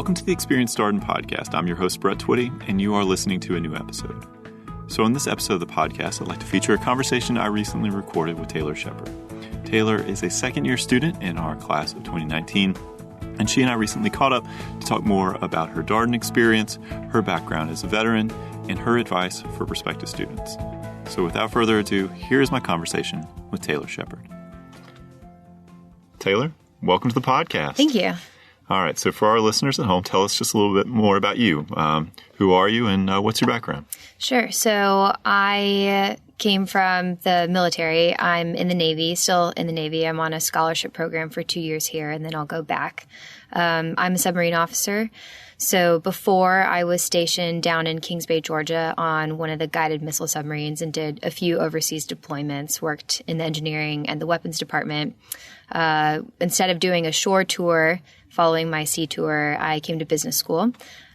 Welcome to the Experience Darden podcast. I'm your host, Brett Twitty, and you are listening to a new episode. So in this episode of the podcast, I'd like to feature a conversation I recently recorded with Taylor Sheppard. Taylor is a second-year student in our class of 2019, and she and I recently caught up to talk more about her Darden experience, her background as a veteran, and her advice for prospective students. So without further ado, here is my conversation with Taylor Sheppard. Taylor, welcome to the podcast. Thank you. All right. So for our listeners at home, tell us just a little bit more about you. Who are you and what's your background? Sure. So I came from the military. I'm in the Navy, still in the Navy. I'm on a scholarship program for 2 years here, and then I'll go back. I'm a submarine officer. So before, I was stationed down in Kings Bay, Georgia on one of the guided missile submarines and did a few overseas deployments, worked in the engineering and the weapons department. Instead of doing a shore tour following my sea tour, I came to business school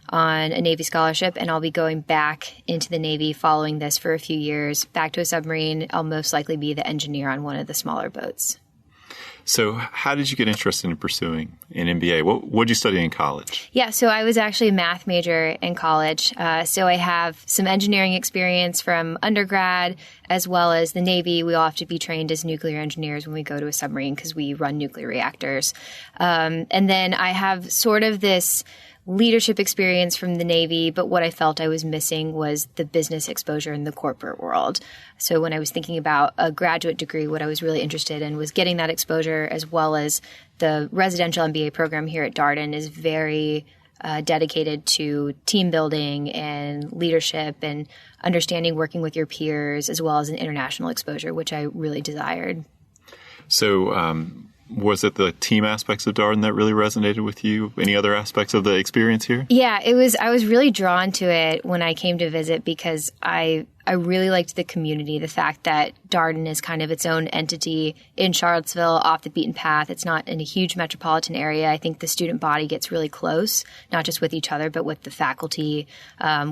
on a Navy scholarship, and I'll be going back into the Navy following this for a few years, back to a submarine. I'll most likely be the engineer on one of the smaller boats. So how did you get interested in pursuing an MBA? What did you study in college? Yeah, so I was actually a math major in college. So I have some engineering experience from undergrad as well as the Navy. We all have to be trained as nuclear engineers when we go to a submarine because we run nuclear reactors. And then I have sort of this leadership experience from the Navy, but what I felt I was missing was the business exposure in the corporate world. So when I was thinking about a graduate degree, what I was really interested in was getting that exposure, as well as the residential MBA program here at Darden is very dedicated to team building and leadership and understanding working with your peers, as well as an international exposure, which I really desired. So, was it the team aspects of Darden that really resonated with you? Any other aspects of the experience here? Yeah, it was. I was really drawn to it when I came to visit because I really liked the community, the fact that Darden is kind of its own entity in Charlottesville, off the beaten path. It's not in a huge metropolitan area. I think the student body gets really close, not just with each other, but with the faculty,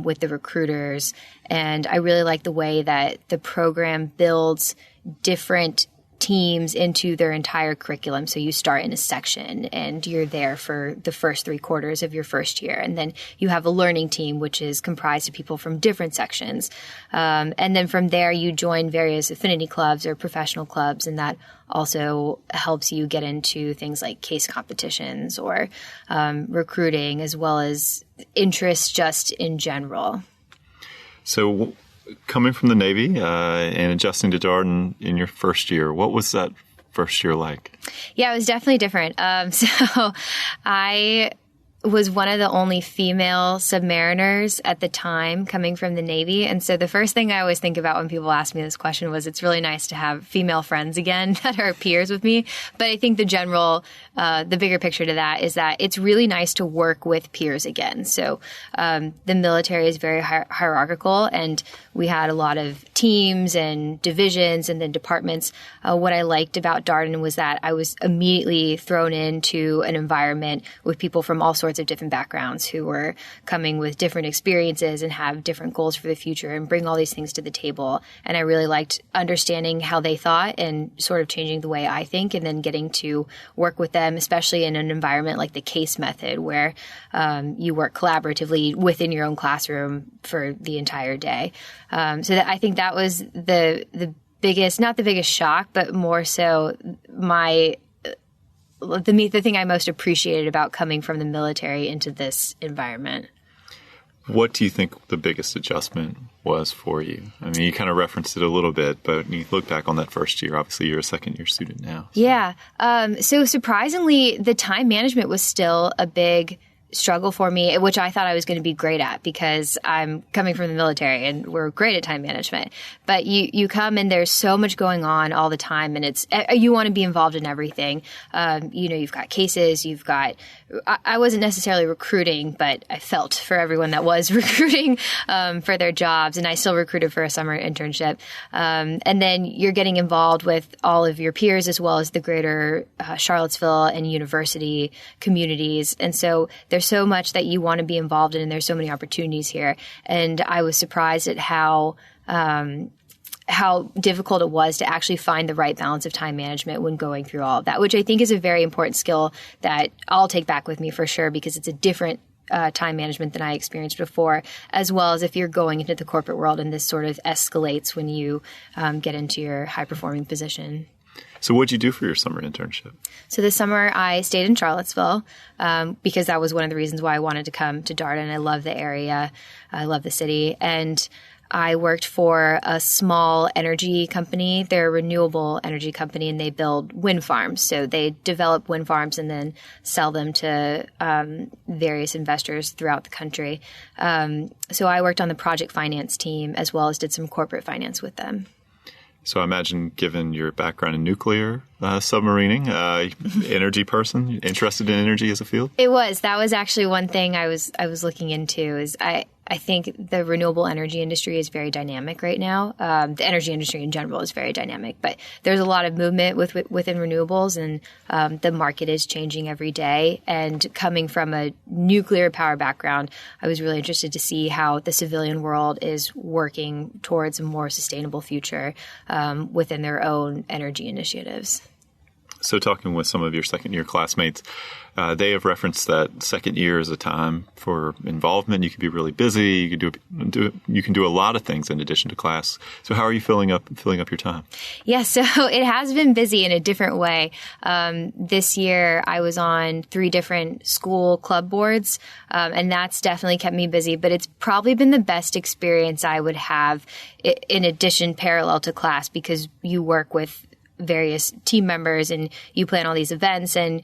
with the recruiters. And I really like the way that the program builds different teams into their entire curriculum. So you start in a section and you're there for the first 3 quarters of your first year. And then you have a learning team, which is comprised of people from different sections. And then from there, you join various affinity clubs or professional clubs. And that also helps you get into things like case competitions or recruiting, as well as interests just in general. So coming from the Navy and adjusting to Darden in your first year, what was that first year like? Yeah, it was definitely different. So I was one of the only female submariners at the time coming from the Navy. And so the first thing I always think about when people ask me this question was it's really nice to have female friends again that are peers with me. But I think the bigger picture to that is that it's really nice to work with peers again. So the military is very hierarchical, and we had a lot of teams and divisions and then departments. What I liked about Darden was that I was immediately thrown into an environment with people from all sorts of different backgrounds who were coming with different experiences and have different goals for the future and bring all these things to the table. And I really liked understanding how they thought and sort of changing the way I think, and then getting to work with them, especially in an environment like the CASE method, where you work collaboratively within your own classroom for the entire day. I think that was the biggest, not the biggest shock, but more so the thing I most appreciated about coming from the military into this environment. What do you think the biggest adjustment was for you? I mean, you kind of referenced it a little bit, but when you look back on that first year, obviously you're a second-year student now. So. Yeah. So surprisingly, the time management was still a big struggle for me, which I thought I was going to be great at because I'm coming from the military and we're great at time management. But you come and there's so much going on all the time, and you want to be involved in everything. You've got cases, I wasn't necessarily recruiting, but I felt for everyone that was recruiting for their jobs, and I still recruited for a summer internship. And then you're getting involved with all of your peers as well as the greater Charlottesville and university communities. And so there's so much that you want to be involved in, and there's so many opportunities here. And I was surprised at how difficult it was to actually find the right balance of time management when going through all of that, which I think is a very important skill that I'll take back with me for sure, because it's a different time management than I experienced before, as well as if you're going into the corporate world and this sort of escalates when you get into your high-performing position. So what did you do for your summer internship? So this summer I stayed in Charlottesville because that was one of the reasons why I wanted to come to Darden. I love the area. I love the city. And I worked for a small energy company. They're a renewable energy company, and they build wind farms. So they develop wind farms and then sell them to various investors throughout the country. So I worked on the project finance team as well as did some corporate finance with them. So I imagine, given your background in nuclear submarining, energy person, interested in energy as a field? It was. That was actually one thing I was looking into. Is I think the renewable energy industry is very dynamic right now. The energy industry in general is very dynamic, but there's a lot of movement within renewables, and the market is changing every day. And coming from a nuclear power background, I was really interested to see how the civilian world is working towards a more sustainable future within their own energy initiatives. So talking with some of your second-year classmates, they have referenced that second year is a time for involvement. You can be really busy. You can do a lot of things in addition to class. So how are you filling up your time? Yeah, so it has been busy in a different way. This year I was on 3 different school club boards, and that's definitely kept me busy. But it's probably been the best experience I would have in addition, parallel to class, because you work with various team members and you plan all these events, and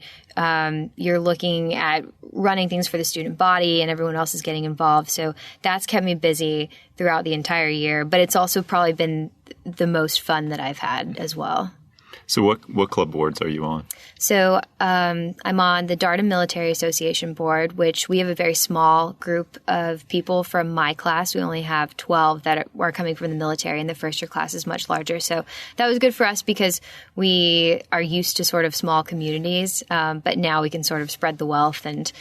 you're looking at running things for the student body, and everyone else is getting involved. So that's kept me busy throughout the entire year, but it's also probably been the most fun that I've had as well. So what club boards are you on? So I'm on the Darden Military Association board, which we have a very small group of people from my class. We only have 12 that are coming from the military, and the first year class is much larger. So that was good for us because we are used to sort of small communities, but now we can sort of spread the wealth and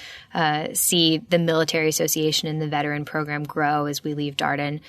see the military association and the veteran program grow as we leave Darden.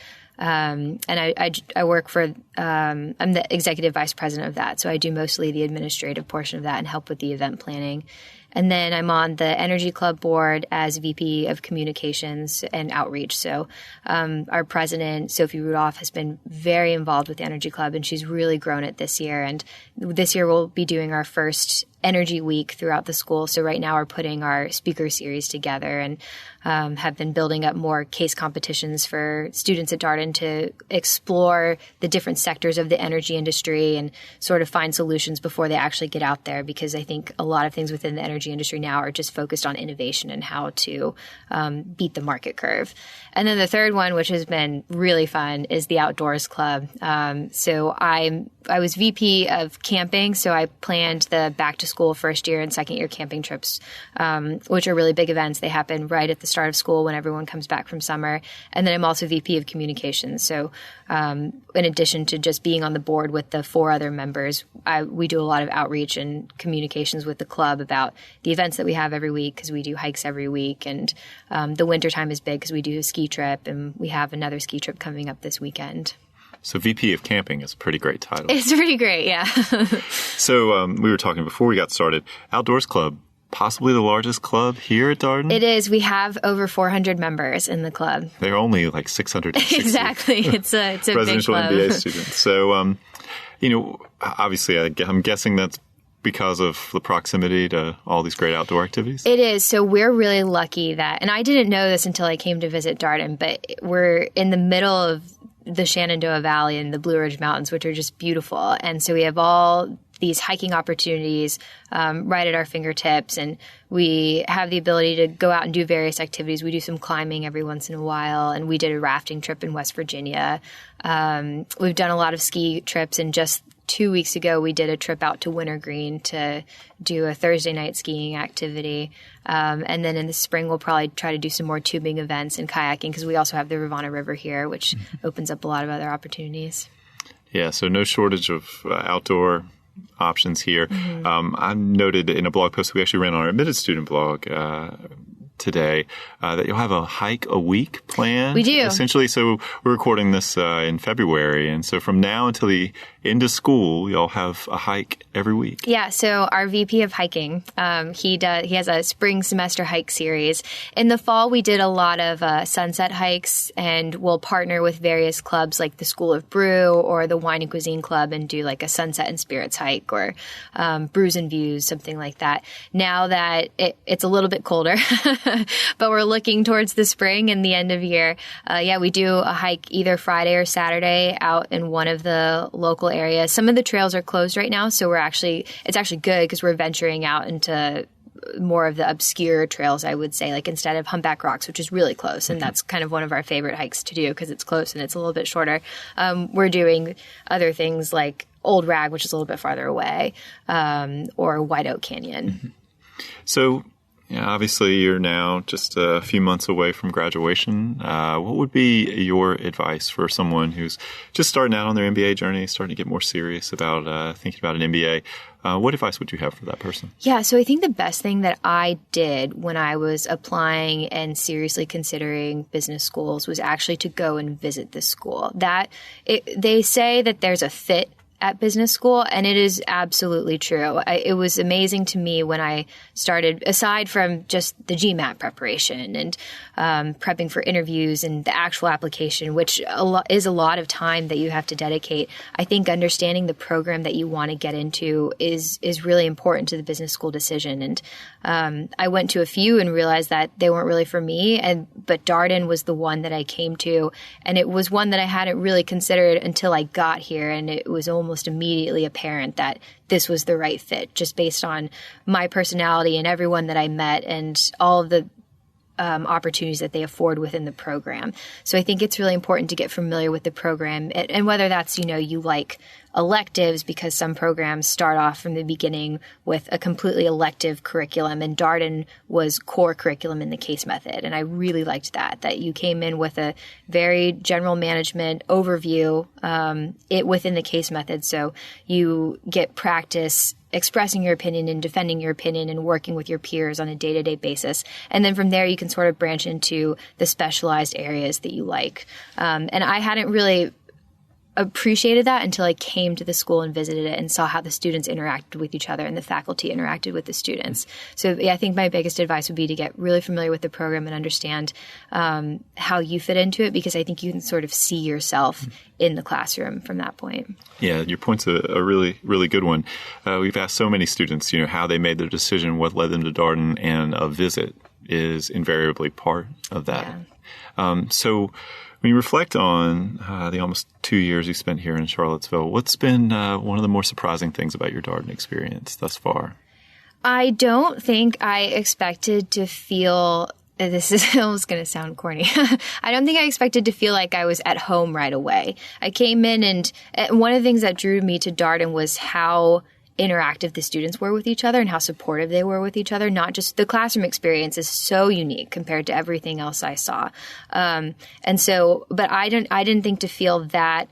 And I work for, I'm the executive vice president of that. So I do mostly the administrative portion of that and help with the event planning. And then I'm on the Energy Club board as VP of Communications and Outreach. So our president, Sophie Rudolph, has been very involved with the Energy Club, and she's really grown it this year. And this year we'll be doing our first Energy Week throughout the school. So right now we're putting our speaker series together and have been building up more case competitions for students at Darden to explore the different sectors of the energy industry and sort of find solutions before they actually get out there, because I think a lot of things within the energy industry now are just focused on innovation and how to beat the market curve. And then the third one, which has been really fun, is the Outdoors Club. So I was VP of camping, so I planned the back to school first year and second year camping trips, which are really big events. They happen right at the start of school when everyone comes back from summer. And then I'm also VP of communications. So in addition to just being on the board with the 4 other members, we do a lot of outreach and communications with the club about the events that we have every week, because we do hikes every week. And the wintertime is big because we do a ski trip, and we have another ski trip coming up this weekend. So VP of Camping is a pretty great title. It's pretty great, yeah. So we were talking before we got started. Outdoors Club, possibly the largest club here at Darden? It is. We have over 400 members in the club. They're only like 660. Exactly. It's a big club. Presidential MBA students. So, obviously I'm guessing that's because of the proximity to all these great outdoor activities? It is. So we're really lucky that, and I didn't know this until I came to visit Darden, but we're in the middle of the Shenandoah Valley and the Blue Ridge Mountains, which are just beautiful. And so we have all these hiking opportunities right at our fingertips, and we have the ability to go out and do various activities. We do some climbing every once in a while, and we did a rafting trip in West Virginia. We've done a lot of ski trips, and just 2 weeks ago we did a trip out to Wintergreen to do a Thursday night skiing activity. And then in the spring we'll probably try to do some more tubing events and kayaking, because we also have the Rivanna River here, which opens up a lot of other opportunities. Yeah, so no shortage of outdoor options here. I noted in a blog post we actually ran on our admitted student blog today, that you'll have a hike a week planned. We do. Essentially, so we're recording this in February. And so from now until the end of school, you'll have a hike every week. Yeah, so our VP of hiking, he has a spring semester hike series. In the fall, we did a lot of sunset hikes, and we'll partner with various clubs like the School of Brew or the Wine and Cuisine Club and do like a sunset and spirits hike or brews and views, something like that. Now that it's a little bit colder, but we're looking towards the spring and the end of year. We do a hike either Friday or Saturday out in one of the local areas. Some of the trails are closed right now, so it's actually good because we're venturing out into more of the obscure trails, I would say, like instead of Humpback Rocks, which is really close. And that's kind of one of our favorite hikes to do because it's close and it's a little bit shorter. We're doing other things like Old Rag, which is a little bit farther away, or White Oak Canyon. Mm-hmm. So, obviously you're now just a few months away from graduation. What would be your advice for someone who's just starting out on their MBA journey, starting to get more serious about thinking about an MBA? What advice would you have for that person? Yeah, so I think the best thing that I did when I was applying and seriously considering business schools was actually to go and visit the school. They say that there's a fit at business school, and it is absolutely true. It was amazing to me when I started, aside from just the GMAT preparation and prepping for interviews and the actual application, which is a lot of time that you have to dedicate. I think understanding the program that you want to get into is really important to the business school decision. And I went to a few and realized that they weren't really for me, but Darden was the one that I came to, and it was one that I hadn't really considered until I got here, and it was almost immediately apparent that this was the right fit just based on my personality and everyone that I met and all of the opportunities that they afford within the program. So I think it's really important to get familiar with the program, and whether that's, you like electives, because some programs start off from the beginning with a completely elective curriculum, and Darden was core curriculum in the case method. And I really liked that you came in with a very general management overview within the case method. So you get practice expressing your opinion and defending your opinion and working with your peers on a day-to-day basis. And then from there, you can sort of branch into the specialized areas that you like. And I hadn't really appreciated that until I came to the school and visited it and saw how the students interacted with each other and the faculty interacted with the students. So I think my biggest advice would be to get really familiar with the program and understand how you fit into it, because I think you can sort of see yourself in the classroom from that point. Yeah, your point's a really, really good one. We've asked so many students, how they made their decision, what led them to Darden, and a visit is invariably part of that. Yeah. So when you reflect on the almost 2 years you spent here in Charlottesville, what's been one of the more surprising things about your Darden experience thus far? I don't think I expected to feel – this is almost going to sound corny. I don't think I expected to feel like I was at home right away. I came in, and one of the things that drew me to Darden was how – interactive the students were with each other and how supportive they were with each other. Not just the classroom experience is so unique compared to everything else I saw. But I didn't think to feel that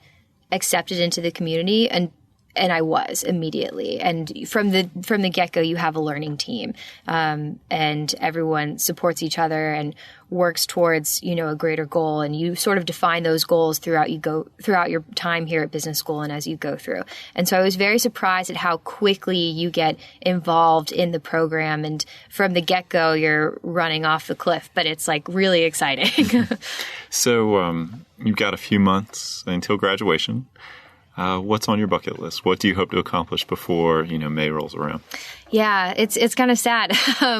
accepted into the community, and I was immediately. And from the get-go, you have a learning team, and everyone supports each other and works towards, a greater goal. And you sort of define those goals throughout your time here at business school and as you go through. And so I was very surprised at how quickly you get involved in the program. And from the get-go, you're running off the cliff, but it's like really exciting. So you've got a few months until graduation. What's on your bucket list? What do you hope to accomplish before, May rolls around? Yeah, it's kind of sad.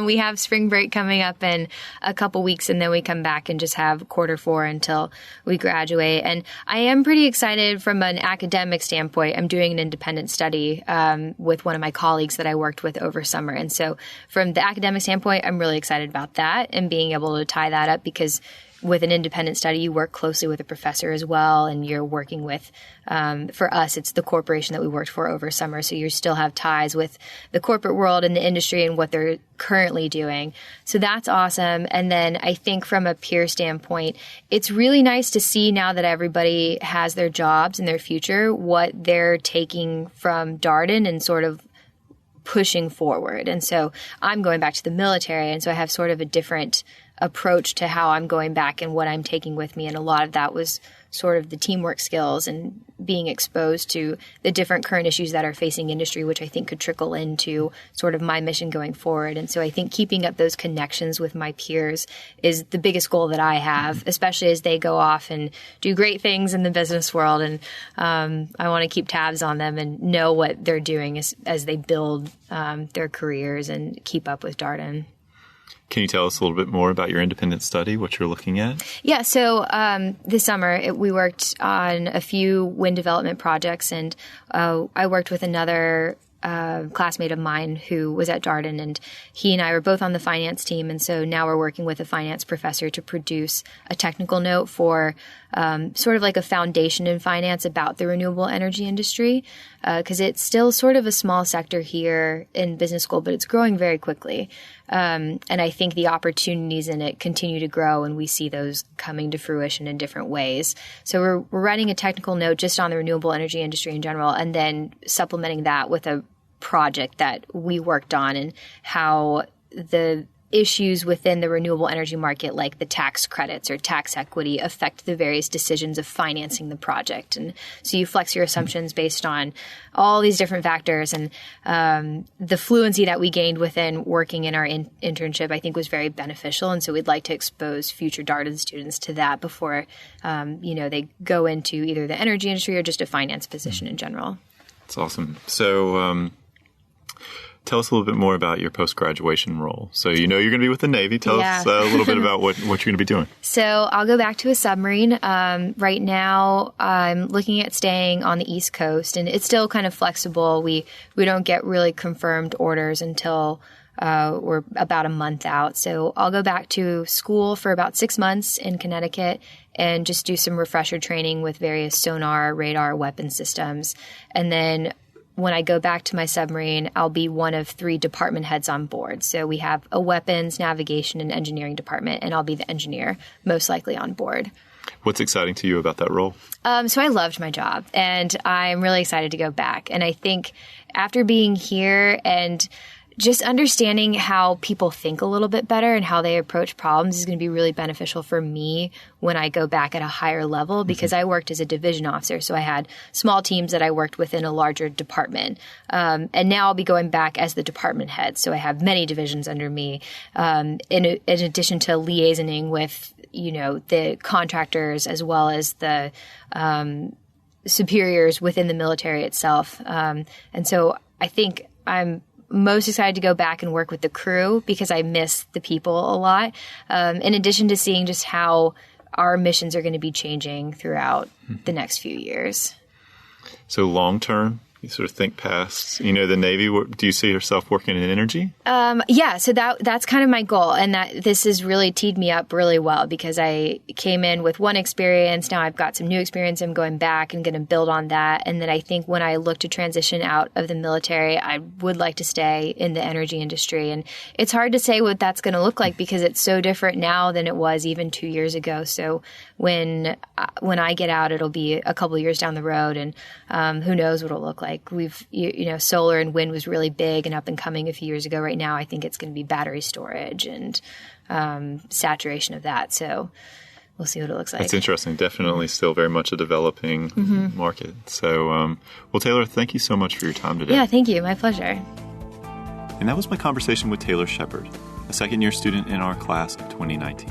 We have spring break coming up in a couple weeks, and then we come back and just have quarter 4 until we graduate. And I am pretty excited from an academic standpoint. I'm doing an independent study with one of my colleagues that I worked with over summer. And so from the academic standpoint, I'm really excited about that and being able to tie that up, because with an independent study, you work closely with a professor as well, and you're working with, for us, it's the corporation that we worked for over summer, so you still have ties with the corporate world and the industry and what they're currently doing. So that's awesome. And then I think from a peer standpoint, it's really nice to see now that everybody has their jobs and their future, what they're taking from Darden and sort of pushing forward. And so I'm going back to the military. And so I have sort of a different approach to how I'm going back and what I'm taking with me. And a lot of that was sort of the teamwork skills and being exposed to the different current issues that are facing industry, which I think could trickle into sort of my mission going forward. And so I think keeping up those connections with my peers is the biggest goal that I have, especially as they go off and do great things in the business world. And I want to keep tabs on them and know what they're doing as they build their careers and keep up with Darden. Can you tell us a little bit more about your independent study, what you're looking at? Yeah, so this summer we worked on a few wind development projects, and I worked with another classmate of mine who was at Darden, and he and I were both on the finance team. And so now we're working with a finance professor to produce a technical note for sort of like a foundation in finance about the renewable energy industry, because it's still sort of a small sector here in business school, but it's growing very quickly. And I think the opportunities in it continue to grow, and we see those coming to fruition in different ways. So we're writing a technical note just on the renewable energy industry in general, and then supplementing that with a project that we worked on and how the issues within the renewable energy market, like the tax credits or tax equity, affect the various decisions of financing the project. And so you flex your assumptions based on all these different factors. And the fluency that we gained within working in our internship, I think, was very beneficial. And so we'd like to expose future Darden students to that before, they go into either the energy industry or just a finance position in general. That's awesome. So, tell us a little bit more about your post-graduation role. So you're going to be with the Navy. Tell us a little bit about what you're going to be doing. So I'll go back to a submarine. Right now, I'm looking at staying on the East Coast, and it's still kind of flexible. We don't get really confirmed orders until we're about a month out. So I'll go back to school for about 6 months in Connecticut and just do some refresher training with various sonar, radar, weapon systems. And then when I go back to my submarine, I'll be one of 3 department heads on board. So we have a weapons, navigation, and engineering department, and I'll be the engineer most likely on board. What's exciting to you about that role? So I loved my job, and I'm really excited to go back. And I think after being here and just understanding how people think a little bit better and how they approach problems is going to be really beneficial for me when I go back at a higher level, because I worked as a division officer. So I had small teams that I worked within a larger department. And now I'll be going back as the department head. So I have many divisions under me, in addition to liaisoning with, the contractors as well as the superiors within the military itself. And so I think I'm most excited to go back and work with the crew because I miss the people a lot, in addition to seeing just how our missions are going to be changing throughout the next few years. So long term, you sort of think past, the Navy. Do you see yourself working in energy? Yeah, so that's kind of my goal, and that this has really teed me up really well because I came in with one experience. Now I've got some new experience. I'm going back and going to build on that. And then I think when I look to transition out of the military, I would like to stay in the energy industry. And it's hard to say what that's going to look like because it's so different now than it was even 2 years ago. So when I get out, it'll be a couple of years down the road, and who knows what it'll look like. We've, solar and wind was really big and up and coming a few years ago. Right now, I think it's going to be battery storage and saturation of that. So we'll see what it looks like. That's interesting. Definitely still very much a developing market. So, well, Taylor, thank you so much for your time today. Yeah, thank you. My pleasure. And that was my conversation with Taylor Sheppard, a second-year student in our class of 2019.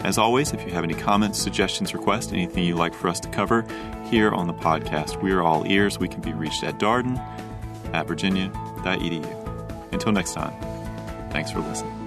As always, if you have any comments, suggestions, requests, anything you'd like for us to cover here on the podcast, we are all ears. We can be reached at Darden@virginia.edu. Until next time, thanks for listening.